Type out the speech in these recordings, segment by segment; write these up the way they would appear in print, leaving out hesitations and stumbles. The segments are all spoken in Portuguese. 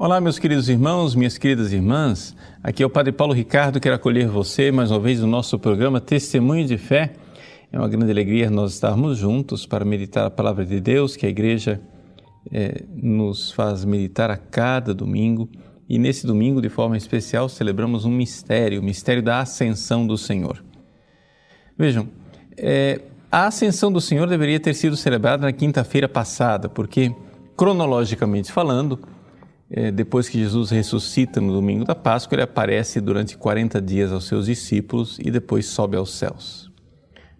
Olá, meus queridos irmãos, minhas queridas irmãs. Aqui é o Padre Paulo Ricardo, quero acolher você mais uma vez no nosso programa Testemunho de Fé. É uma grande alegria nós estarmos juntos para meditar a Palavra de Deus, que a Igreja nos faz meditar a cada domingo. E nesse domingo, de forma especial, celebramos um mistério, o mistério da Ascensão do Senhor. Vejam, a Ascensão do Senhor deveria ter sido celebrada na quinta-feira passada, porque, cronologicamente falando, depois que Jesus ressuscita no domingo da Páscoa, ele aparece durante 40 dias aos seus discípulos e depois sobe aos céus.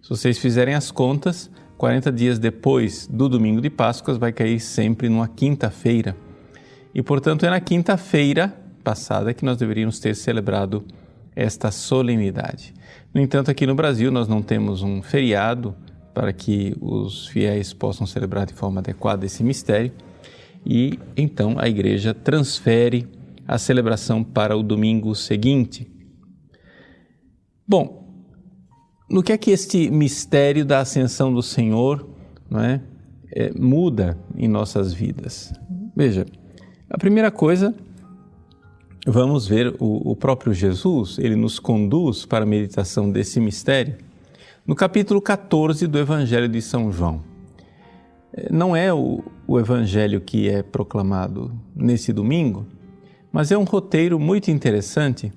Se vocês fizerem as contas, 40 dias depois do domingo de Páscoa vai cair sempre numa quinta-feira. E, portanto, é na quinta-feira passada que nós deveríamos ter celebrado esta solenidade. No entanto, aqui no Brasil nós não temos um feriado para que os fiéis possam celebrar de forma adequada esse mistério. E então a Igreja transfere a celebração para o domingo seguinte. Bom, no que é que este mistério da Ascensão do Senhor muda em nossas vidas? Veja, a primeira coisa, vamos ver o próprio Jesus, ele nos conduz para a meditação desse mistério no capítulo 14 do Evangelho de São João. Não é o evangelho que é proclamado nesse domingo, mas é um roteiro muito interessante,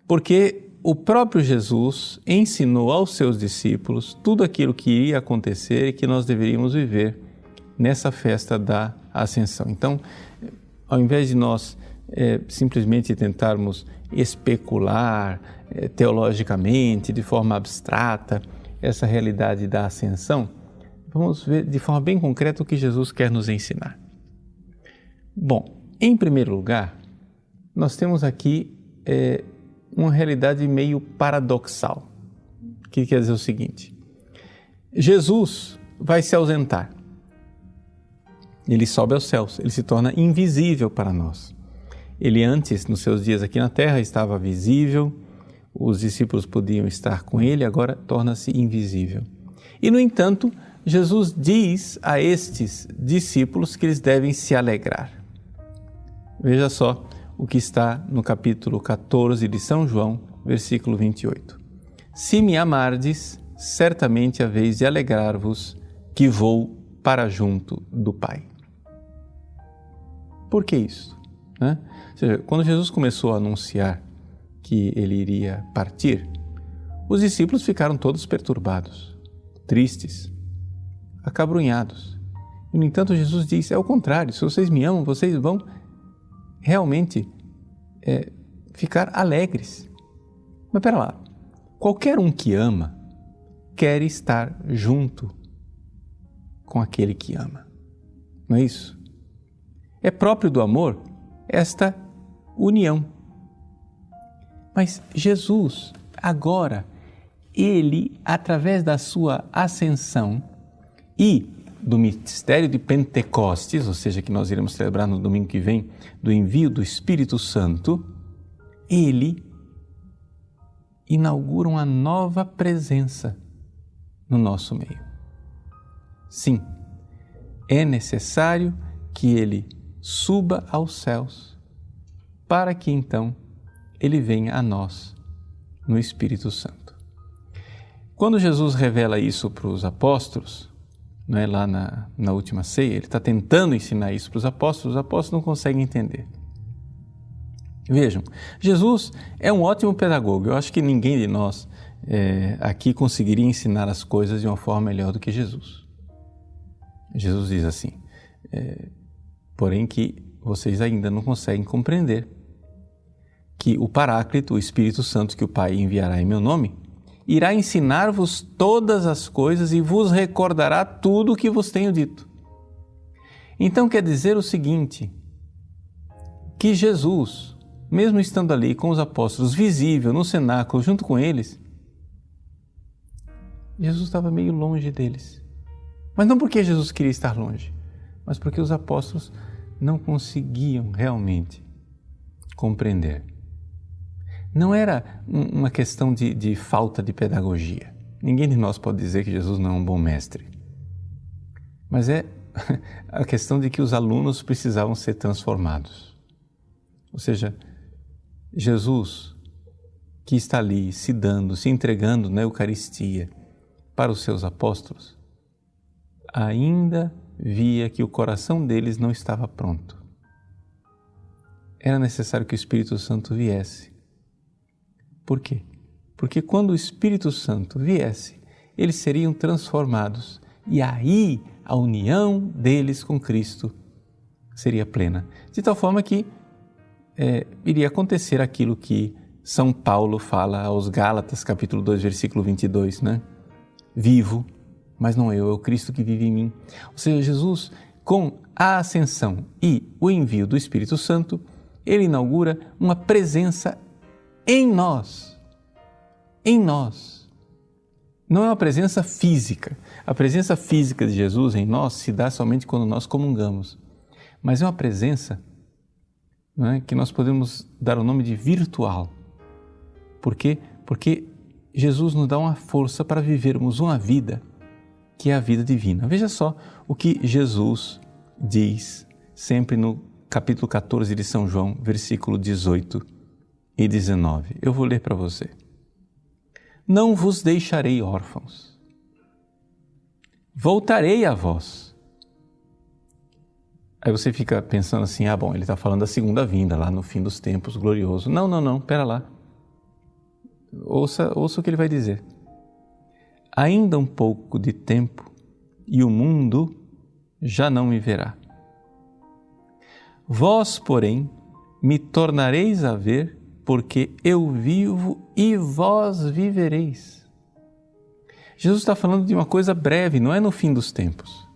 porque o próprio Jesus ensinou aos seus discípulos tudo aquilo que iria acontecer e que nós deveríamos viver nessa festa da Ascensão. Então, ao invés de nós simplesmente tentarmos especular teologicamente, de forma abstrata, essa realidade da Ascensão, vamos ver de forma bem concreta o que Jesus quer nos ensinar. Bom, em primeiro lugar, nós temos aqui uma realidade meio paradoxal, que quer dizer o seguinte: Jesus vai se ausentar, ele sobe aos céus, ele se torna invisível para nós. Ele antes, nos seus dias aqui na terra, estava visível, os discípulos podiam estar com ele, agora torna-se invisível. E, no entanto, Jesus diz a estes discípulos que eles devem se alegrar. Veja só o que está no capítulo 14 de São João, versículo 28. Se me amardes, certamente haveis de alegrar-vos, que vou para junto do Pai. Por que isso? Ou seja, quando Jesus começou a anunciar que ele iria partir, os discípulos ficaram todos perturbados, tristes, acabrunhados. E, no entanto, Jesus disse, é o contrário, se vocês me amam, vocês vão realmente ficar alegres. Mas espera lá, qualquer um que ama quer estar junto com aquele que ama. Não é isso? É próprio do amor esta união. Mas Jesus, agora, ele, através da sua ascensão, e do mistério de Pentecostes, ou seja, que nós iremos celebrar no domingo que vem, do envio do Espírito Santo, ele inaugura uma nova presença no nosso meio. Sim, é necessário que ele suba aos céus, para que então ele venha a nós no Espírito Santo. Quando Jesus revela isso para os apóstolos, lá na última ceia, ele está tentando ensinar isso para os apóstolos não conseguem entender. Vejam, Jesus é um ótimo pedagogo. Eu acho que ninguém de nós aqui conseguiria ensinar as coisas de uma forma melhor do que Jesus. Jesus diz assim, porém que vocês ainda não conseguem compreender que o Paráclito, o Espírito Santo que o Pai enviará em meu nome, irá ensinar-vos todas as coisas e vos recordará tudo o que vos tenho dito. Então quer dizer o seguinte, que Jesus, mesmo estando ali com os apóstolos, visível no cenáculo, junto com eles, Jesus estava meio longe deles. Mas não porque Jesus queria estar longe, mas porque os apóstolos não conseguiam realmente compreender. Não era uma questão de falta de pedagogia. Ninguém de nós pode dizer que Jesus não é um bom mestre. Mas é a questão de que os alunos precisavam ser transformados. Ou seja, Jesus, que está ali se dando, se entregando na Eucaristia para os seus apóstolos, ainda via que o coração deles não estava pronto. Era necessário que o Espírito Santo viesse. Por quê? Porque quando o Espírito Santo viesse, eles seriam transformados e aí a união deles com Cristo seria plena. De tal forma que iria acontecer aquilo que São Paulo fala aos Gálatas, capítulo 2, versículo 22, né? Vivo, mas não eu, é o Cristo que vive em mim. Ou seja, Jesus, com a ascensão e o envio do Espírito Santo, ele inaugura uma presença em nós. Em nós. Não é uma presença física. A presença física de Jesus em nós se dá somente quando nós comungamos. Mas é uma presença, não é, que nós podemos dar o nome de virtual. Por quê? Porque Jesus nos dá uma força para vivermos uma vida que é a vida divina. Veja só o que Jesus diz sempre no capítulo 14 de São João, versículo 18 e 19. Eu vou ler para você. Não vos deixarei órfãos. Voltarei a vós. Aí você fica pensando assim, ele está falando da segunda vinda, lá no fim dos tempos, glorioso. Não, pera lá. Ouça o que ele vai dizer. Ainda um pouco de tempo e o mundo já não me verá. Vós, porém, me tornareis a ver, porque eu vivo e vós vivereis. Jesus está falando de uma coisa breve, não é no fim dos tempos.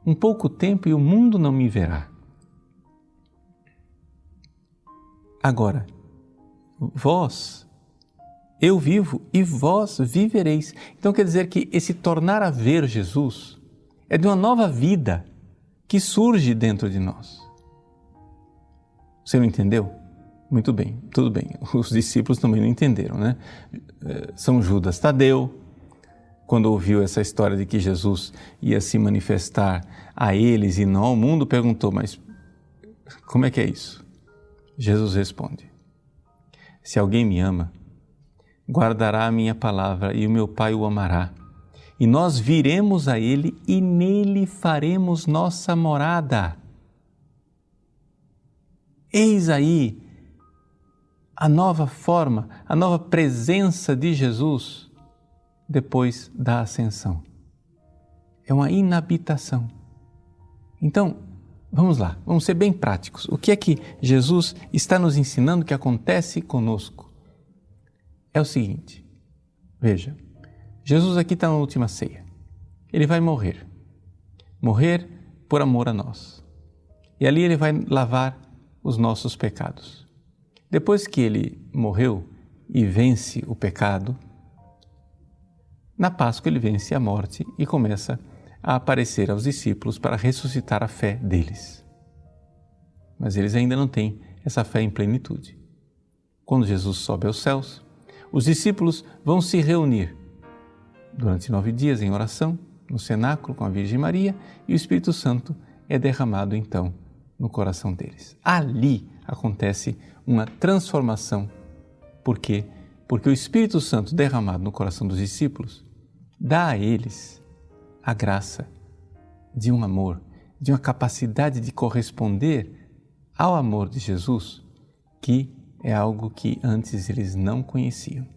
Um pouco tempo e o mundo não me verá. Agora, vós, eu vivo e vós vivereis. Então quer dizer que esse tornar a ver Jesus é de uma nova vida que surge dentro de nós. Você não entendeu? Muito bem, tudo bem. Os discípulos também não entenderam, né? São Judas Tadeu, quando ouviu essa história de que Jesus ia se manifestar a eles e não ao mundo, perguntou, mas como é que é isso? Jesus responde, se alguém me ama, guardará a minha palavra e o meu Pai o amará. E nós viremos a Ele e nele faremos nossa morada. Eis aí a nova forma, a nova presença de Jesus depois da ascensão. É uma inabitação. Então, vamos lá, vamos ser bem práticos. O que é que Jesus está nos ensinando que acontece conosco? É o seguinte, veja, Jesus aqui está na última ceia. Ele vai morrer por amor a nós. E ali ele vai lavar os nossos pecados. Depois que ele morreu e vence o pecado, na Páscoa ele vence a morte e começa a aparecer aos discípulos para ressuscitar a fé deles. Mas eles ainda não têm essa fé em plenitude. Quando Jesus sobe aos céus, os discípulos vão se reunir durante 9 dias em oração, no cenáculo com a Virgem Maria, e o Espírito Santo é derramado então no coração deles. Ali acontece uma transformação. Por quê? Porque o Espírito Santo derramado no coração dos discípulos dá a eles a graça de um amor, de uma capacidade de corresponder ao amor de Jesus, que é algo que antes eles não conheciam.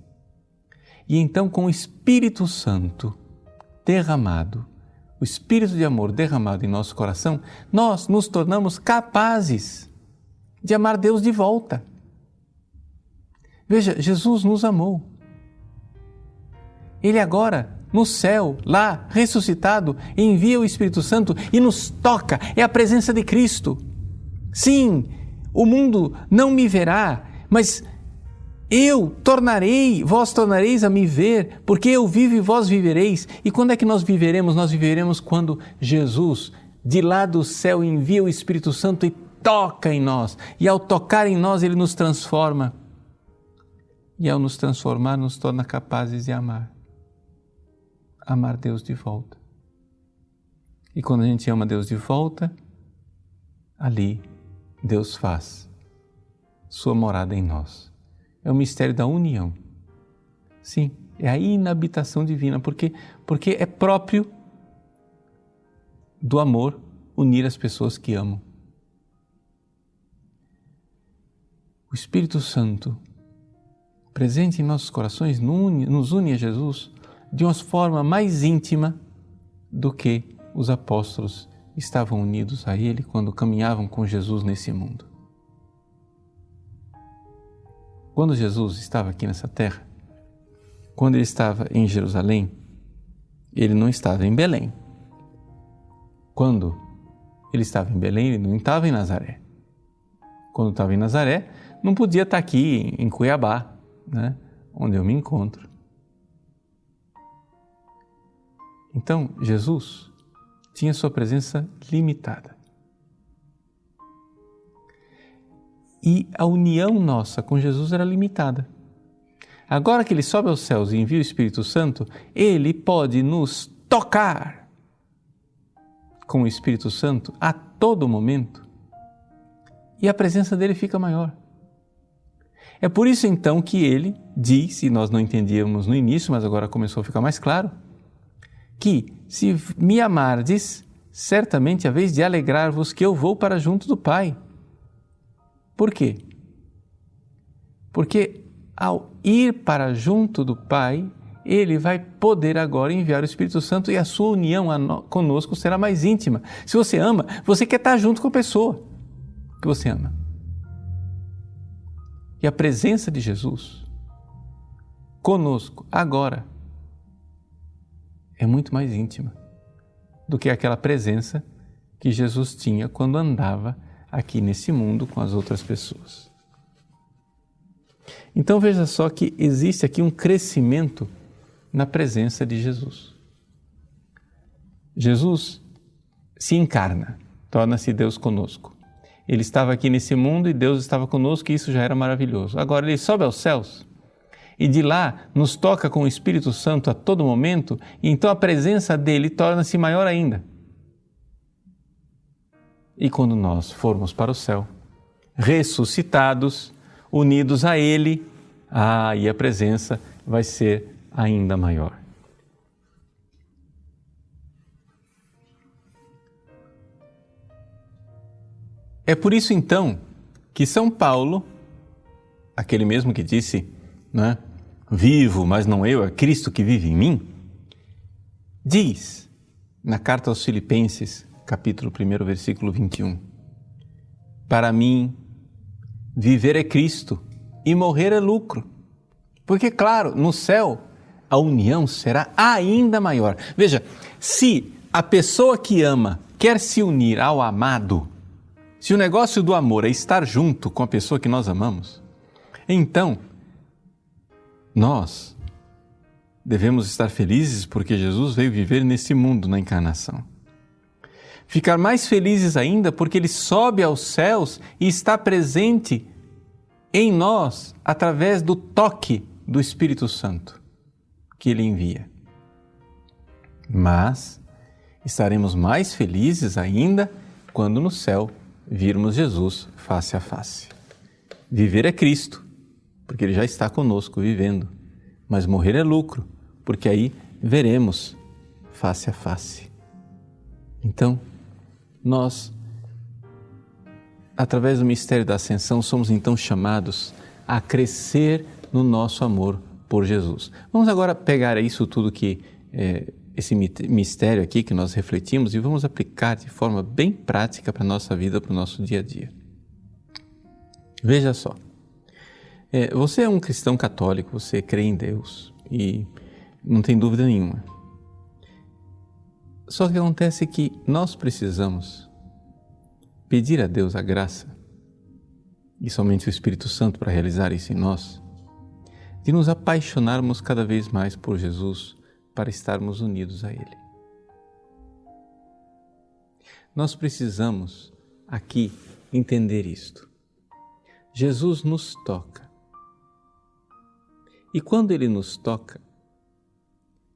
E então, com o Espírito Santo derramado, o Espírito de amor derramado em nosso coração, nós nos tornamos capazes de amar Deus de volta. Veja, Jesus nos amou. Ele agora, no céu, lá, ressuscitado, envia o Espírito Santo e nos toca. É a presença de Cristo. Sim, o mundo não me verá, mas vós tornareis a me ver, porque eu vivo e vós vivereis. E quando é que nós viveremos? Nós viveremos quando Jesus, de lá do céu, envia o Espírito Santo e toca em nós. E ao tocar em nós, Ele nos transforma. E ao nos transformar, nos torna capazes de amar. Amar Deus de volta. E quando a gente ama Deus de volta, ali Deus faz sua morada em nós. É o mistério da união. Sim, é a inabitação divina, porque é próprio do amor unir as pessoas que amam. O Espírito Santo, presente em nossos corações, nos une a Jesus de uma forma mais íntima do que os apóstolos estavam unidos a Ele quando caminhavam com Jesus nesse mundo. Quando Jesus estava aqui nessa terra, quando Ele estava em Jerusalém, Ele não estava em Belém. Quando Ele estava em Belém, Ele não estava em Nazaré. Quando estava em Nazaré, não podia estar aqui em Cuiabá, né, onde eu me encontro. Então, Jesus tinha sua presença limitada. E a união nossa com Jesus era limitada. Agora que Ele sobe aos céus e envia o Espírito Santo, Ele pode nos tocar com o Espírito Santo a todo momento e a presença dele fica maior. É por isso então que Ele diz, e nós não entendíamos no início, mas agora começou a ficar mais claro, que se me amardes, certamente a vez de alegrar-vos que eu vou para junto do Pai. Por quê? Porque ao ir para junto do Pai, Ele vai poder agora enviar o Espírito Santo e a sua união conosco será mais íntima. Se você ama, você quer estar junto com a pessoa que você ama. E a presença de Jesus conosco agora é muito mais íntima do que aquela presença que Jesus tinha quando andava aqui nesse mundo com as outras pessoas. Então veja só que existe aqui um crescimento na presença de Jesus. Jesus se encarna, torna-se Deus conosco. Ele estava aqui nesse mundo e Deus estava conosco e isso já era maravilhoso. Agora Ele sobe aos céus e de lá nos toca com o Espírito Santo a todo momento e então a presença dEle torna-se maior ainda. E quando nós formos para o céu, ressuscitados, unidos a Ele, e a presença vai ser ainda maior. É por isso então que São Paulo, aquele mesmo que disse, né, vivo, mas não eu, é Cristo que vive em mim, diz na carta aos Filipenses, capítulo 1, versículo 21, para mim, viver é Cristo e morrer é lucro. Porque, claro, no céu, a união será ainda maior. Veja, se a pessoa que ama quer se unir ao amado, se o negócio do amor é estar junto com a pessoa que nós amamos, então nós devemos estar felizes porque Jesus veio viver nesse mundo na encarnação. Ficar mais felizes ainda porque Ele sobe aos céus e está presente em nós através do toque do Espírito Santo que Ele envia. Mas estaremos mais felizes ainda quando no céu virmos Jesus face a face. Viver é Cristo, porque Ele já está conosco vivendo, mas morrer é lucro, porque aí veremos face a face. Então, nós, através do mistério da Ascensão, somos então chamados a crescer no nosso amor por Jesus. Vamos agora pegar isso tudo que esse mistério aqui que nós refletimos e vamos aplicar de forma bem prática para a nossa vida, para o nosso dia a dia. Veja só, você é um cristão católico, você crê em Deus e não tem dúvida nenhuma. Só que acontece que nós precisamos pedir a Deus a graça, e somente o Espírito Santo para realizar isso em nós, de nos apaixonarmos cada vez mais por Jesus, para estarmos unidos a Ele. Nós precisamos aqui entender isto. Jesus nos toca. E quando Ele nos toca,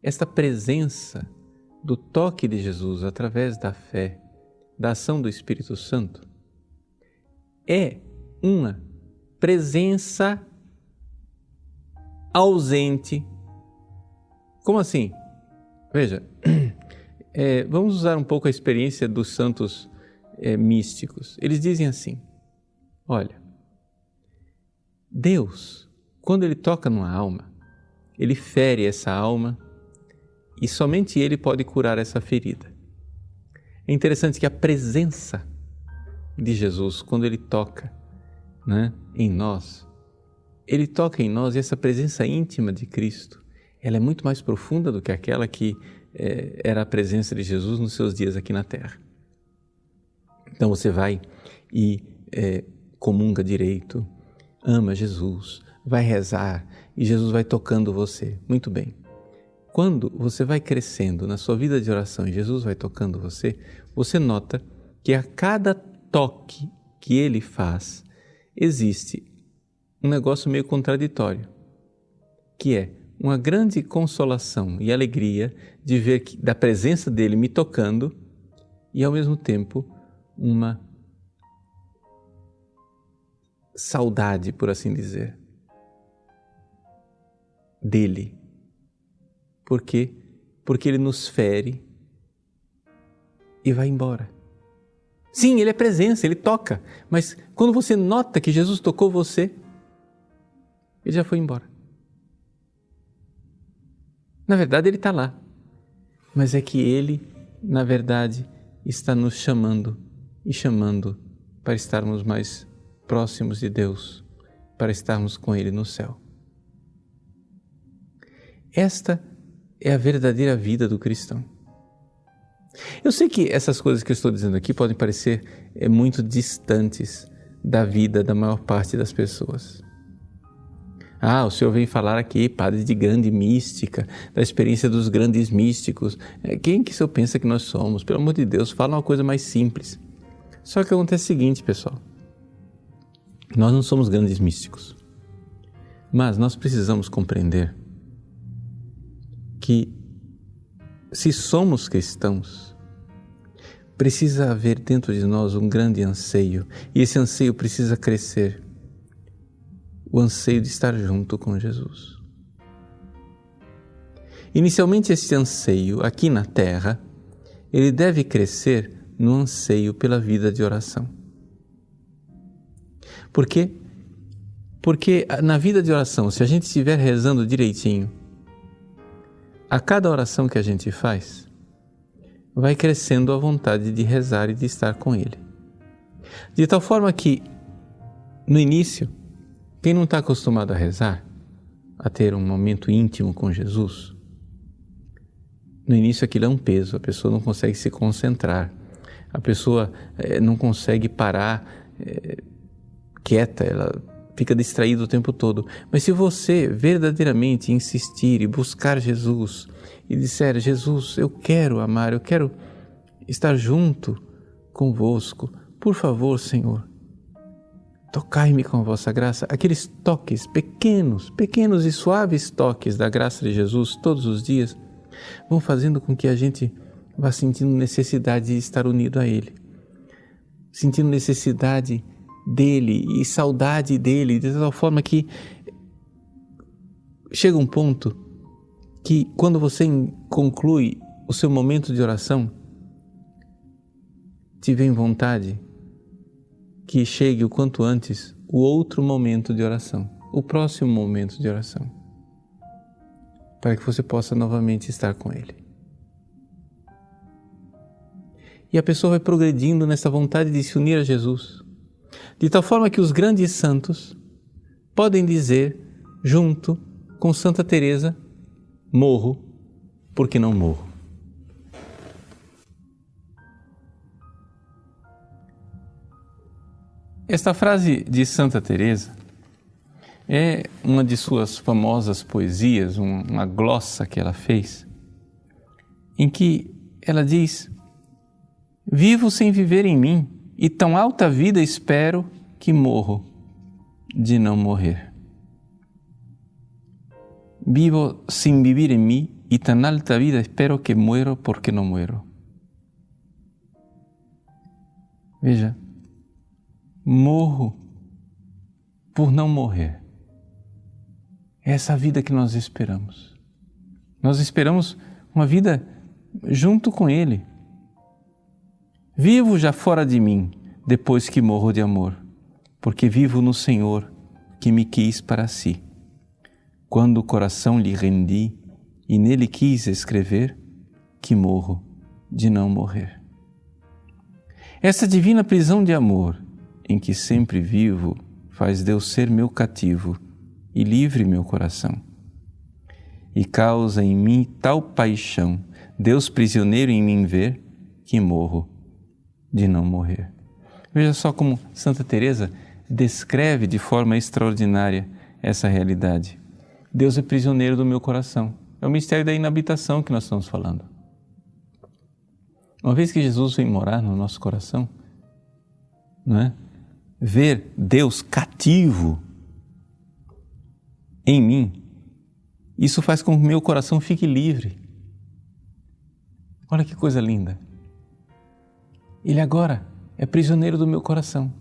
esta presença do toque de Jesus através da fé, da ação do Espírito Santo, é uma presença ausente. Como assim? Veja, vamos usar um pouco a experiência dos santos místicos. Eles dizem assim: olha, Deus, quando Ele toca numa alma, Ele fere essa alma e somente Ele pode curar essa ferida. É interessante que a presença de Jesus, quando Ele toca, né, em nós, Ele toca em nós, e essa presença íntima de Cristo, ela é muito mais profunda do que aquela que era a presença de Jesus nos seus dias aqui na Terra. Então você vai e comunga direito, ama Jesus, vai rezar e Jesus vai tocando você. Muito bem. Quando você vai crescendo na sua vida de oração e Jesus vai tocando você, você nota que a cada toque que Ele faz, existe um negócio meio contraditório, que é uma grande consolação e alegria de ver da presença dEle me tocando e, ao mesmo tempo, uma saudade, por assim dizer, dEle. Por quê? Porque Ele nos fere e vai embora. Sim, Ele é presença, Ele toca, mas quando você nota que Jesus tocou você, Ele já foi embora. Na verdade, Ele está lá, mas é que Ele, na verdade, está nos chamando e chamando para estarmos mais próximos de Deus, para estarmos com Ele no céu. Esta é a verdadeira vida do cristão. Eu sei que essas coisas que eu estou dizendo aqui podem parecer muito distantes da vida da maior parte das pessoas. O senhor vem falar aqui, padre, de grande mística, da experiência dos grandes místicos. Quem que o senhor pensa que nós somos? Pelo amor de Deus, fala uma coisa mais simples. Só que acontece o seguinte, pessoal. Nós não somos grandes místicos, mas nós precisamos compreender que, se somos cristãos, precisa haver dentro de nós um grande anseio, e esse anseio precisa crescer, o anseio de estar junto com Jesus. Inicialmente, esse anseio aqui na Terra, ele deve crescer no anseio pela vida de oração. Por quê? Porque na vida de oração, se a gente estiver rezando direitinho, a cada oração que a gente faz, vai crescendo a vontade de rezar e de estar com Ele. De tal forma que, no início, quem não está acostumado a rezar, a ter um momento íntimo com Jesus, no início aquilo é um peso, a pessoa não consegue se concentrar, a pessoa não consegue parar quieta, ela fica distraído o tempo todo. Mas se você verdadeiramente insistir e buscar Jesus e disser: Jesus, eu quero amar, eu quero estar junto convosco, por favor, Senhor, tocai-me com a vossa graça. Aqueles toques, pequenos e suaves toques da graça de Jesus todos os dias, vão fazendo com que a gente vá sentindo necessidade de estar unido a Ele, sentindo necessidade dele e saudade dele, de tal forma que chega um ponto que, quando você conclui o seu momento de oração, te vem vontade que chegue o quanto antes o outro momento de oração, o próximo momento de oração, para que você possa novamente estar com Ele. E a pessoa vai progredindo nessa vontade de se unir a Jesus, de tal forma que os grandes santos podem dizer, junto com Santa Teresa: morro porque não morro. Esta frase de Santa Teresa é uma de suas famosas poesias, uma glossa que ela fez, em que ela diz: vivo sem viver em mim, e tão alta vida espero que morro de não morrer. Vivo sin vivir en mí y tan alta vida espero que muero porque no muero. Veja, morro por não morrer. É essa vida que nós esperamos. Nós esperamos uma vida junto com Ele. Vivo já fora de mim, depois que morro de amor, porque vivo no Senhor, que me quis para si. Quando o coração lhe rendi e nele quis escrever, que morro de não morrer. Essa divina prisão de amor, em que sempre vivo, faz Deus ser meu cativo e livre meu coração. E causa em mim tal paixão, Deus prisioneiro em mim ver, que morro de não morrer. Veja só como Santa Teresa descreve de forma extraordinária essa realidade. Deus é prisioneiro do meu coração. É o mistério da inabitação que nós estamos falando. Uma vez que Jesus vem morar no nosso coração, não é? Ver Deus cativo em mim, isso faz com que o meu coração fique livre. Olha que coisa linda. Ele agora é prisioneiro do meu coração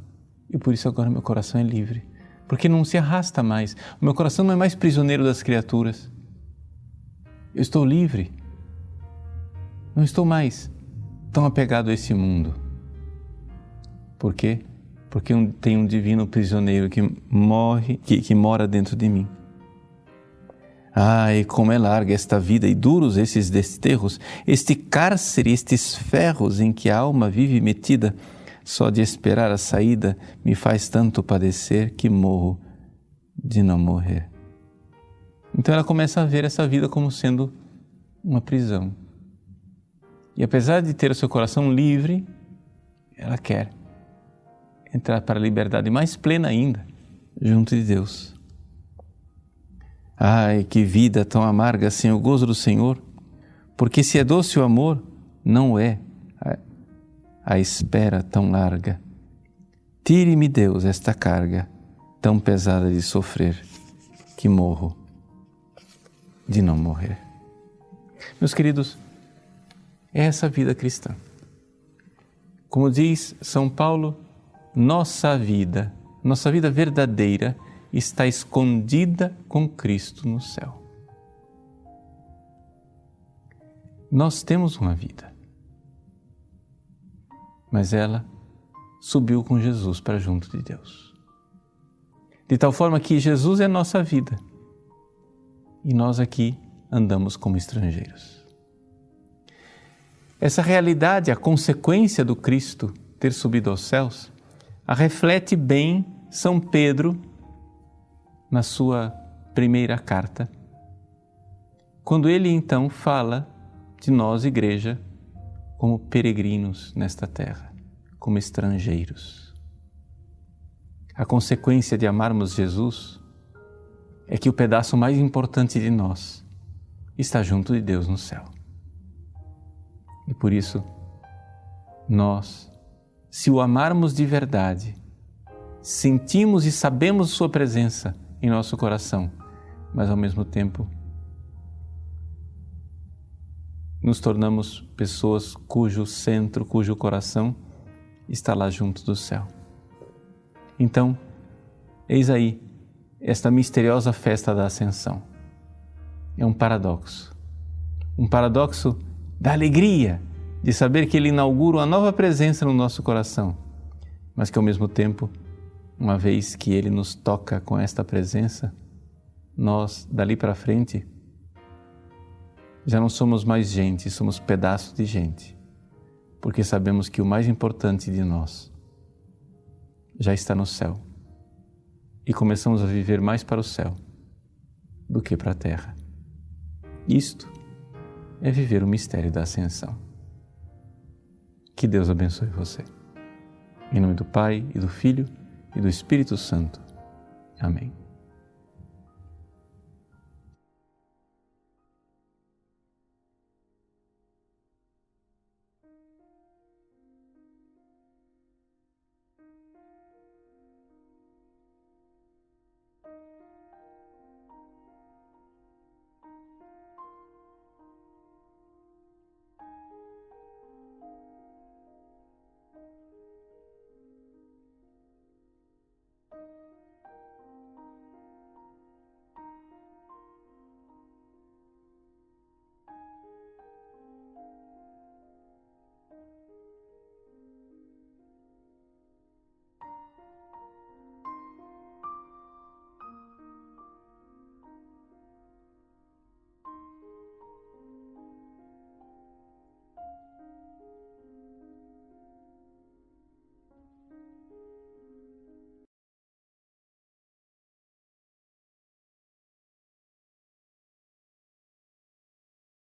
e por isso agora meu coração é livre, porque não se arrasta mais. O meu coração não é mais prisioneiro das criaturas. Eu estou livre. Não estou mais tão apegado a esse mundo. Por quê? Porque tem um divino prisioneiro que mora dentro de mim. Ai, como é larga esta vida e duros esses desterros, este cárcere, estes ferros em que a alma vive metida, só de esperar a saída me faz tanto padecer que morro de não morrer. Então ela começa a ver essa vida como sendo uma prisão. E apesar de ter o seu coração livre, ela quer entrar para a liberdade mais plena ainda, junto de Deus. Ai, que vida tão amarga sem o gozo do Senhor, porque se é doce o amor, não é a espera tão larga. Tire-me, Deus, esta carga tão pesada de sofrer, que morro de não morrer. Meus queridos, é essa vida cristã. Como diz São Paulo, nossa vida verdadeira está escondida com Cristo no céu. Nós temos uma vida, mas ela subiu com Jesus para junto de Deus. De tal forma que Jesus é a nossa vida e nós aqui andamos como estrangeiros. Essa realidade, a consequência do Cristo ter subido aos céus, a reflete bem São Pedro na sua primeira carta, quando ele então fala de nós, igreja, como peregrinos nesta terra, como estrangeiros. A consequência de amarmos Jesus é que o pedaço mais importante de nós está junto de Deus no céu. E por isso, nós, se o amarmos de verdade, sentimos e sabemos sua presença em nosso coração, mas ao mesmo tempo nos tornamos pessoas cujo centro, cujo coração está lá junto do céu. Então, eis aí esta misteriosa festa da Ascensão. É um paradoxo da alegria de saber que Ele inaugura uma nova presença no nosso coração, mas que ao mesmo tempo, uma vez que Ele nos toca com esta presença, nós, dali para frente, já não somos mais gente, somos pedaços de gente, porque sabemos que o mais importante de nós já está no céu e começamos a viver mais para o céu do que para a terra. Isto é viver o mistério da Ascensão. Que Deus abençoe você. Em nome do Pai, e do Filho, e do Espírito Santo. Amém.